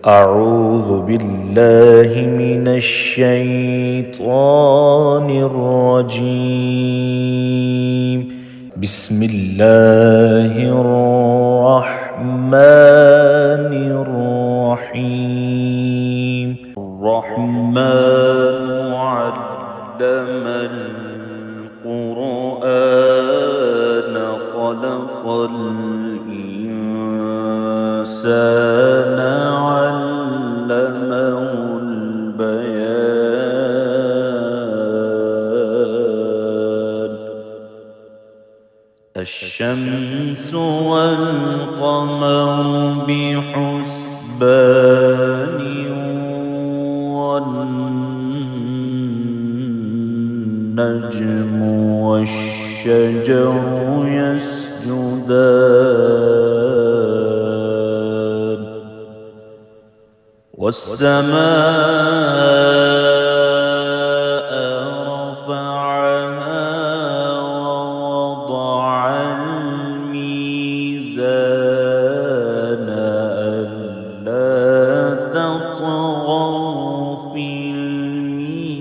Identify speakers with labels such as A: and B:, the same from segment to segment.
A: أعوذ بالله من الشيطان الرجيم. بسم الله الرحمن الرحيم. الرحمن علم القرآن خلق الإنسان علمه البيان. الشمس والقمر بحسبان والنجم والشجر يسجدان والسماء رفعها ووضع الميزان ألا تطغوا في الميزان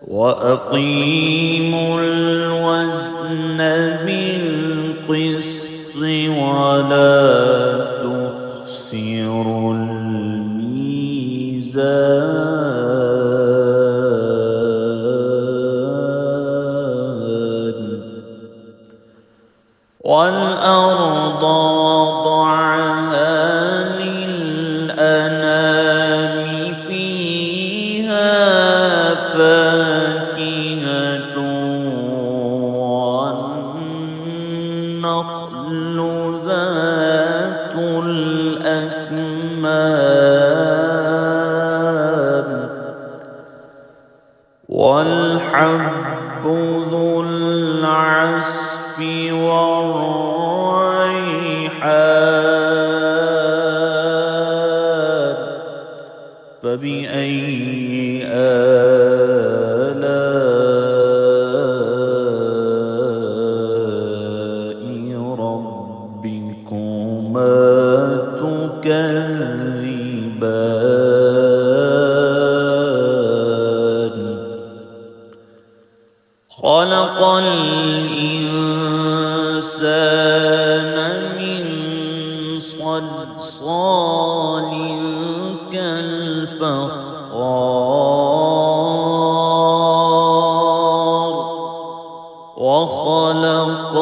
A: وأقيموا الوزن بالقسط ولا تخسروا الميزان. والأرض وضعها للأنام فيها فاكهة والنخل ذات الأكمام والحب ذو العصف والريحان. فبأي آلاء ربكما تكذبان. خلق الإنسان من صلصال كالفخار وخلق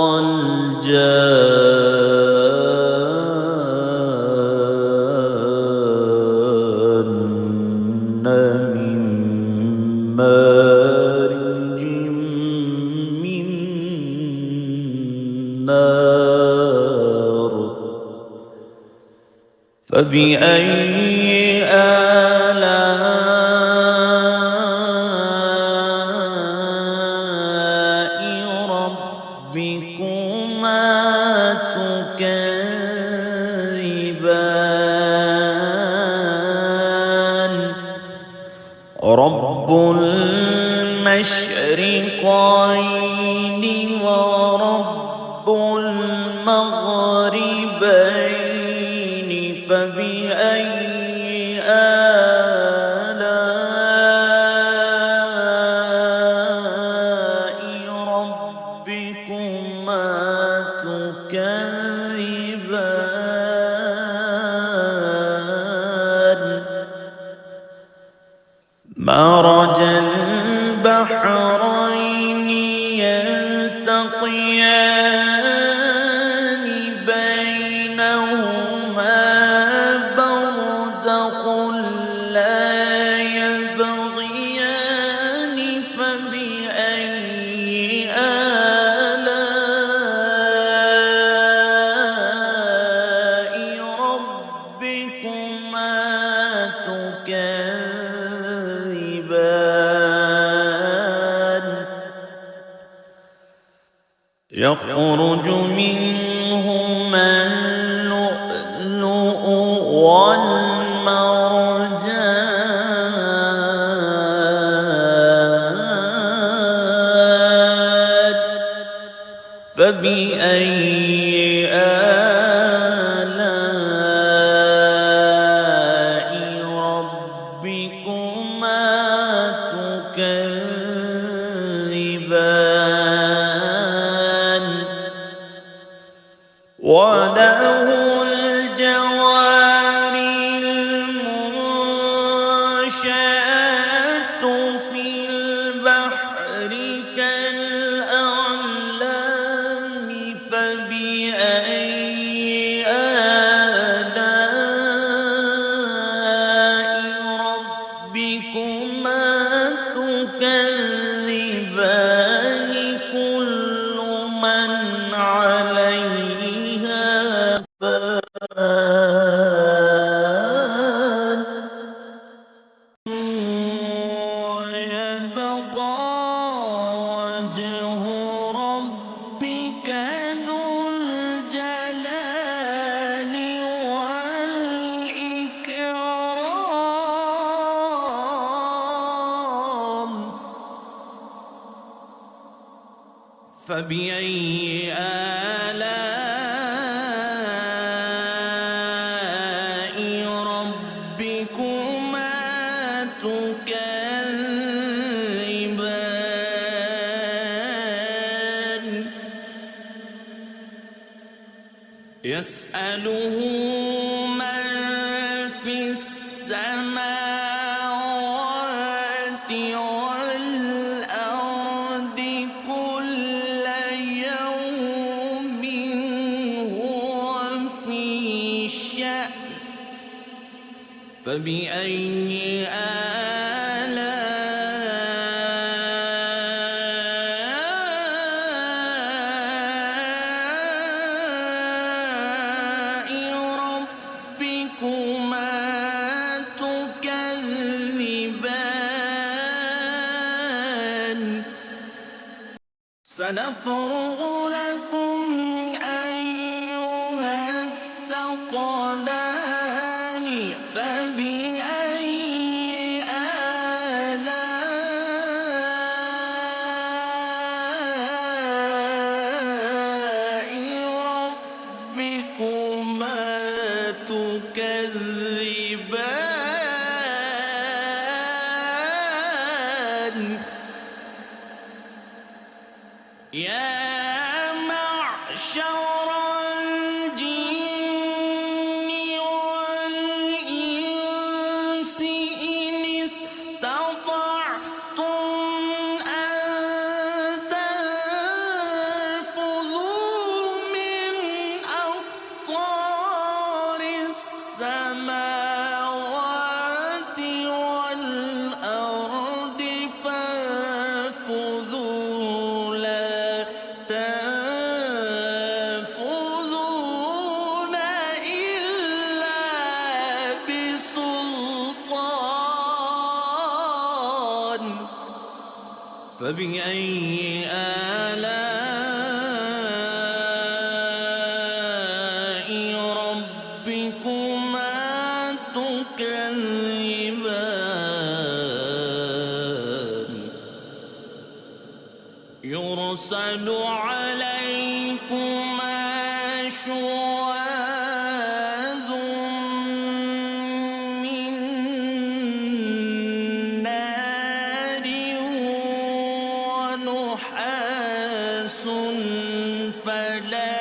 A: الجان من مارج من نار. فبأي آلاء ربكما تكذبان. رب المشرقين ورب المغربين. فبأي آلاء ربكما تكذبان. مرج البحرين يلتقيان بينهما برزخ لا يبغيان. فبأي آلاء ربكما تكذبان. يخرج منهما اللؤلؤ والمرجان. فبأي وله الجوار المنشآت في البحر كالأعلام فبأي آلاء ربكما تكذبان كل من عليها فان ويبقى وجه ربك ذو الجلال والإكرام فبأي آلاء ربكما تكذبان يسأله من في السماوات والأرض كل يوم هو في شأن فبأي آلاء ربكما تكذبان سنفرغ لكم أيها الثقلان فبأي آلاء ربكما تكذبان يا معشر الجن والإنس إن استطعتم أن تنفذوا من أقطار السماوات والأرض فانفذوا لا تنفذون إلا بسلطان فبأي آلاء ربكما تكذبان يرسل عليكما شواظ من نار ونحاس فلا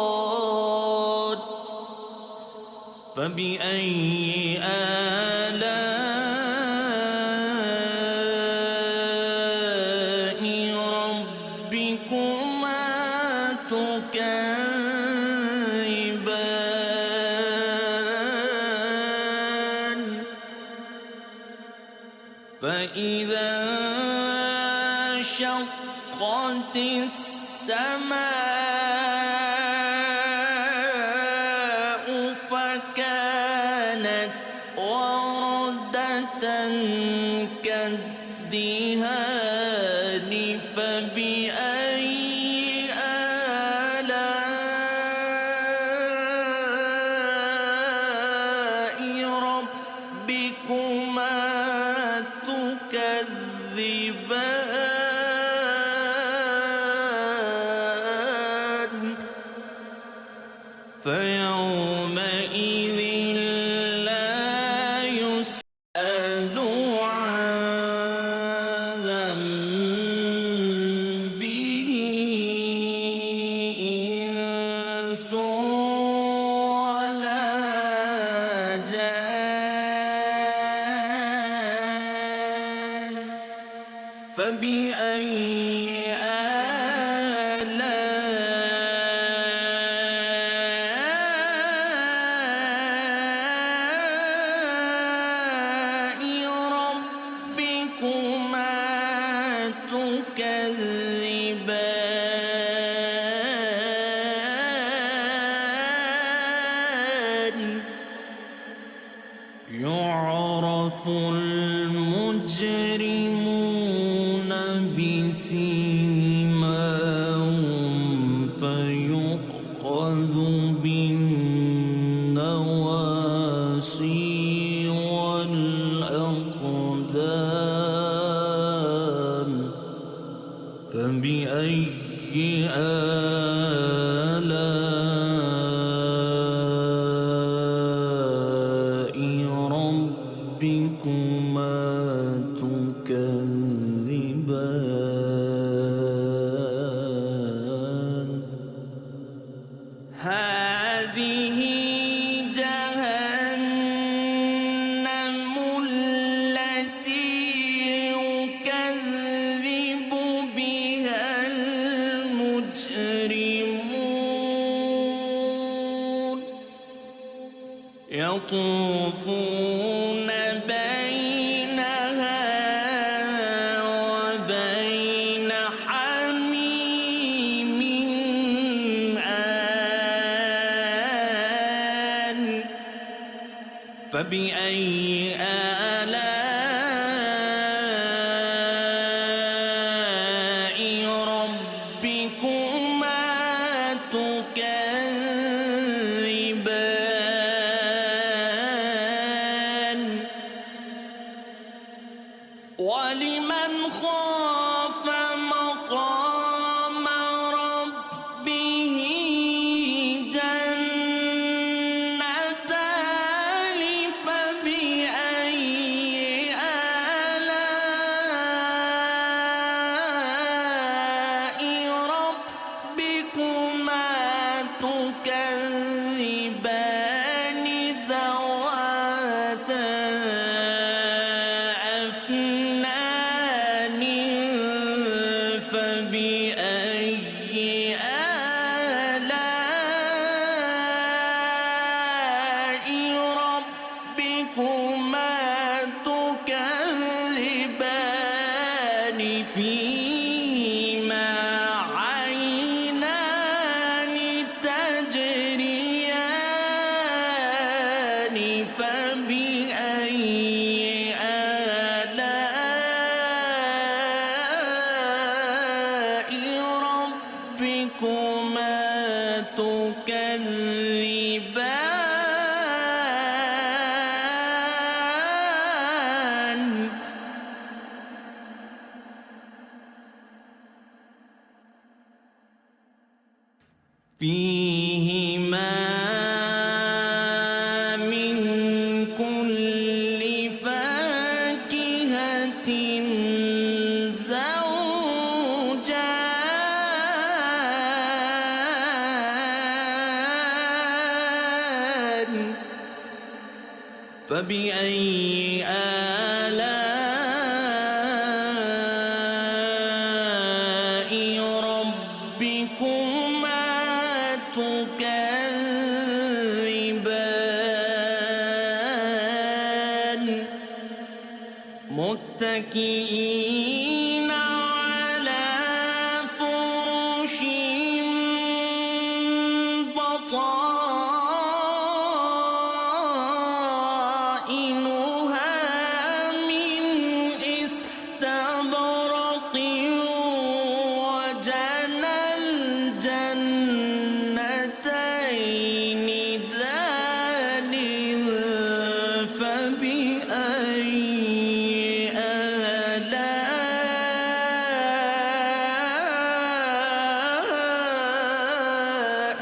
A: تنتصران فبأي آلاء ربكما تكذبان فإذا انشقت السماء فكانت وردة كالدهان فبأي آلاء ربكما تكذبان فيومئذ لا يسأل عن فبأي آلاء ربكما تكذبان يعرف المجرمون بسيماهم فيؤخذ بالنواصي والأقدام فبأي آلاء ربكما تكذبان هذه جهنم التي يكذب بها المجرمون يطوفون بينها وبين حميم آن فبأي آلاء ربكما تكذبان ولمن خاف مقام ربه جنتان فبأي آلاء ربكما تكذبان ذواتا أفنان فبأي آلاء ربكما تكذبان فيهما عينان تجريان فبأي آلاء ربكما تكذبان فيهما من كل فاكهة زوجان فبأي آلاء ربكما تكذبان متكئين على فرش بطائنها من استبرق وجنى الجنتين دان فبأي آلاء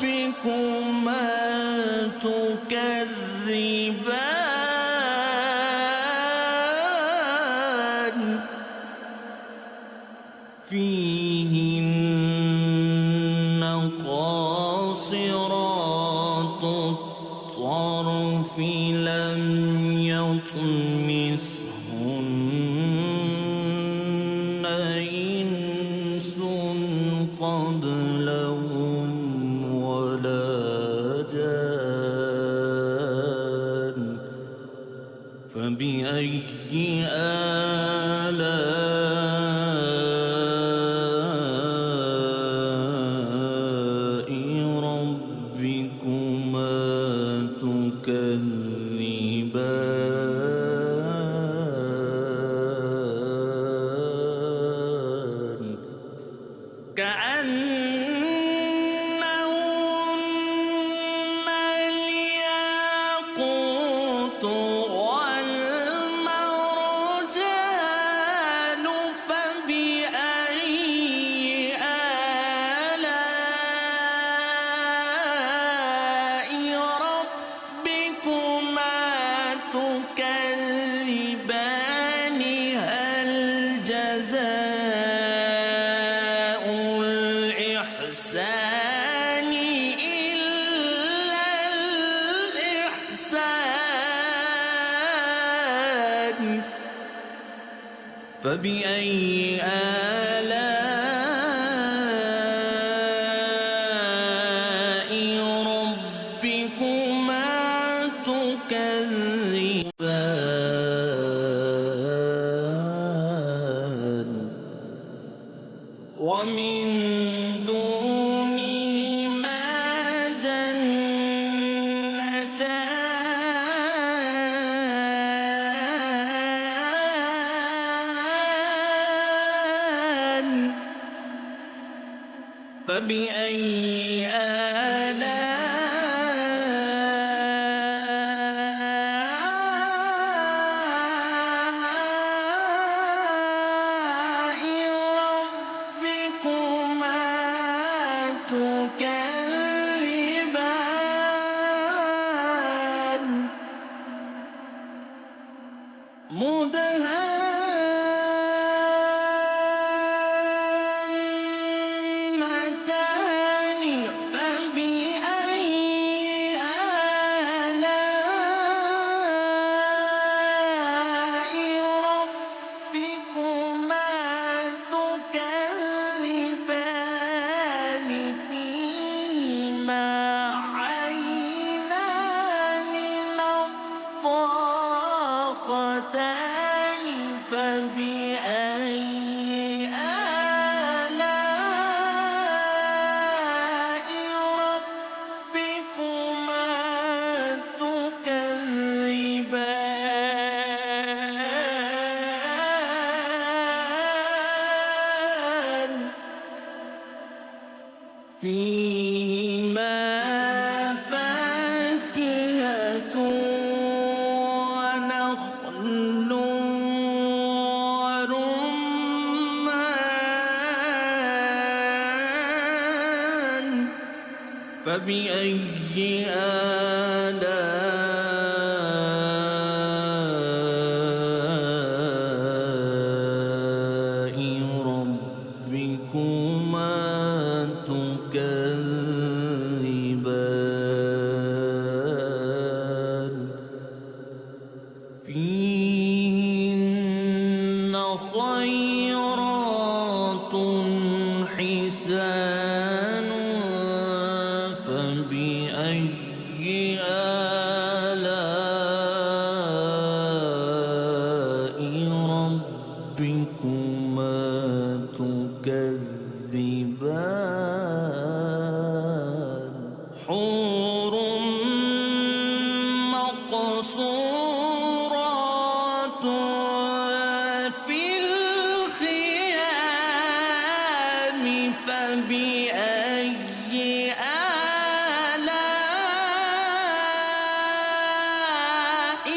A: ربكما تكذبان فيهن قاصرات الطرف لم يطمثهن كأنهن الياقوت والمرجان فبأي آلاء ربكما تكذبان هل جزاء الإحسان إلا الإحسان فبأي آلاء ربكما تكذبان ومن دونهما جنتان فبأي آلاء ربكما تكذبان مدهامتان فبأي آلاء ربكما تكذبان فيهما عينان نضاختان فبأي آلاء ربكما تكذبان فيهما فاكهة ونخل ورمان فبأي آلاء ربكما تكذبان فيهن خيرات حسان فبأي آلاء ربكما تكذبان حور مقصورات في الخيام فبأي آلاء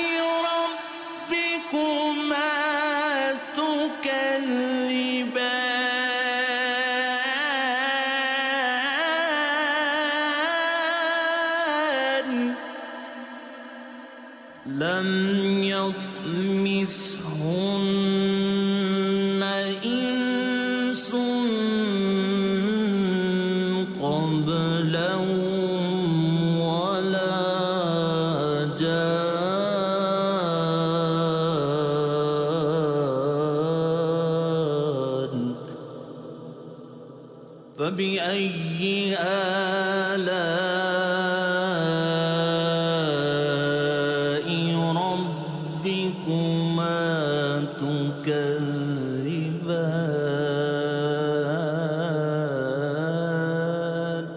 A: ربكما تكذبان لم يطمثهن إنس قبلهم ولا جان فبأي آلاء ربكما تكذبان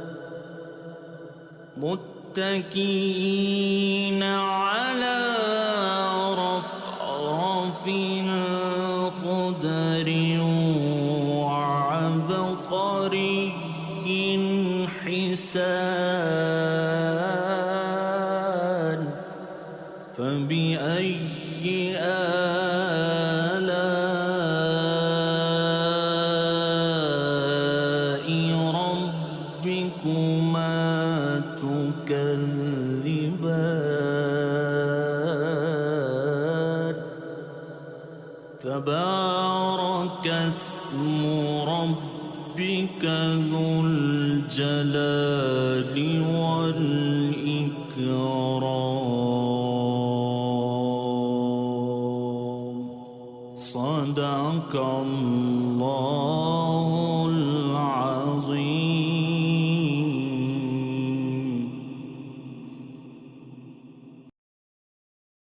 A: متكئين على رفرف خضر وعبقر تبارك اسم ربك ذو الجلال والإكرام. صدق الله